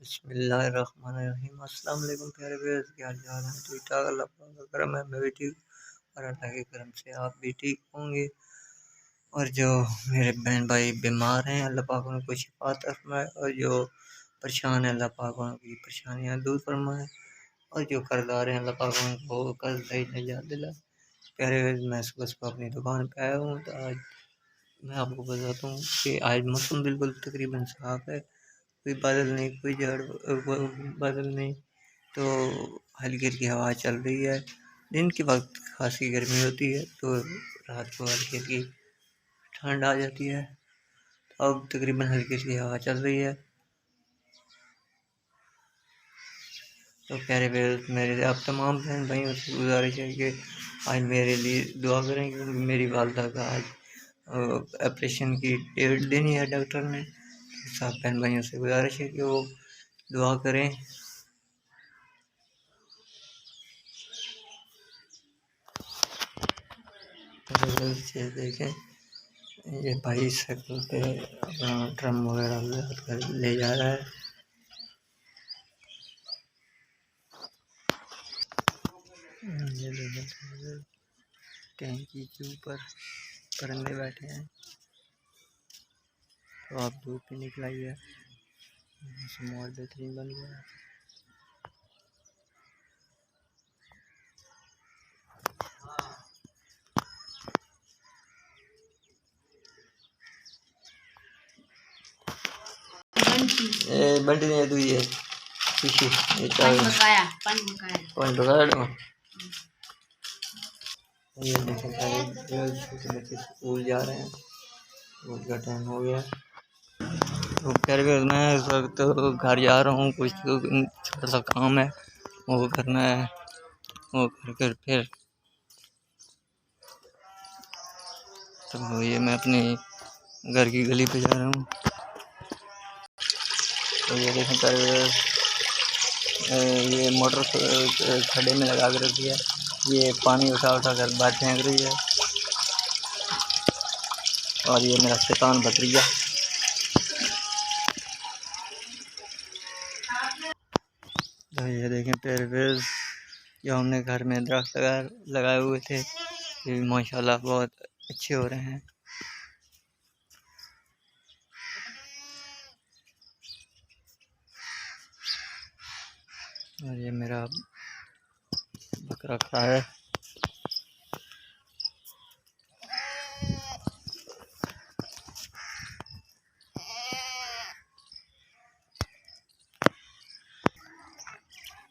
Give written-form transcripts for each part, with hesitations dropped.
बिस्मिल्लाहिर्रहमानिर्रहीम। अस्सलाम वालेकुम प्यारे व्यूअर्स, क्या हाल है? ठीक ठाक, अल्लाह पाक का करम है, मैं भी ठीक और अल्लाह के करम से आप भी ठीक होंगे। और जो मेरे बहन भाई बीमार हैं, अल्लाह पाक उनको शिफात फरमाए, और जो परेशान है, अल्लाह पाक उनकी परेशानियाँ दूर फरमाए, और जो कर्जदार हैं, अल्लाह पाक उनको कर्ज से निजात दिलाए। प्यारे व्यूअर्स, मैं सुबह सुबह अपनी दुकान पे आया हूँ। तो आज मैं आपको बताता हूँ कि आज मौसम बिल्कुल तकरीबन साफ है, कोई बादल नहीं, कोई बादल नहीं। तो हल्की हल्की हवा चल रही है। दिन के वक्त खासी गर्मी होती है, तो रात को हल्की हल्की ठंड आ जाती है। तो अब तकरीबन हल्की हल्की हवा चल रही है। तो प्यारे प्यारे मेरे आप तमाम बहन भाइयों से गुजारिश है कि आज मेरे लिए दुआ करें, क्योंकि मेरी वालदा का आज ऑपरेशन की डेट देनी है डॉक्टर ने। सब बहन भाइयों से गुजारिश है कि वो दुआ करें। ये देखें, ये भाई साइकिल पे अपना ड्रम वगैरह लाद कर ले जा रहा है। ये देखें, टैंकी के ऊपर परिंदे बैठे हैं। तो आप धूप भी निकलाई है, माहौल बेहतरीन बन गया है। बंटी ने तू ये खुशी ये चाय पानी पकाया दो। ये देखें सारे छोटे बच्चे स्कूल जा रहे हैं, स्कूल का टाइम हो गया। तो फिर मैं इस वक्त तो घर जा रहा हूँ, कुछ छोटा सा काम है वो करना है। वो कर फिर तो ये मैं अपने घर की गली पे जा रहा हूँ। तो ये देखें कर ये मोटर खड्डे में लगा कर रखी है। ये पानी उठा उठा कर बाहर फेंक रही है। और ये मेरा शैतान भतीजा। तो ये देखें पेड़ जो हमने घर में दरख्त लगाए हुए थे, ये माशाल्लाह बहुत अच्छे हो रहे हैं। और ये मेरा बकरा खड़ा है।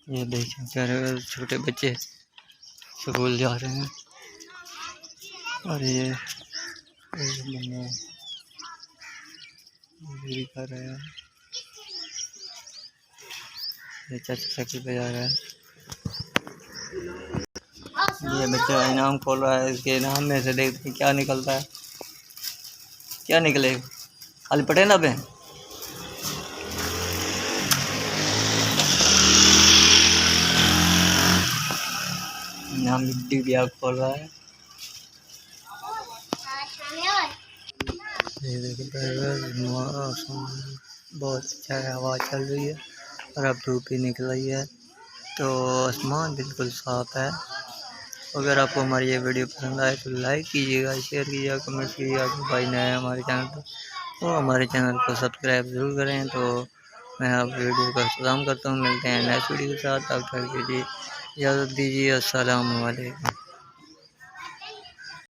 ये देखें प्यारे छोटे बच्चे स्कूल जा रहे हैं। और ये कर रहे हैं। ये चाचा साइकिल पे जा रहा है। ये बच्चा इनाम खोल रहा है, इसके इनाम में से देखते हैं क्या निकलता है। क्या निकलेगा? खाली पटे ना पे इनाम भी खोल रहा है। ये देखिए मौसम बहुत अच्छा है, हवा चल रही है और अब धूप भी निकल रही है, तो आसमान बिल्कुल साफ है। अगर आपको हमारी ये वीडियो पसंद आए तो लाइक कीजिएगा, शेयर कीजिएगा, कमेंट कीजिएगा। जो भाई नए हैं हमारे चैनल पर तो हमारे चैनल को सब्सक्राइब ज़रूर करें। तो मैं आप वीडियो का इंतज़ाम करता हूँ। मिलते हैं नेक्स्ट वीडियो के साथ। तब तक के लिए इजाज़त दीजिए। अस्सलाम वालेकुम।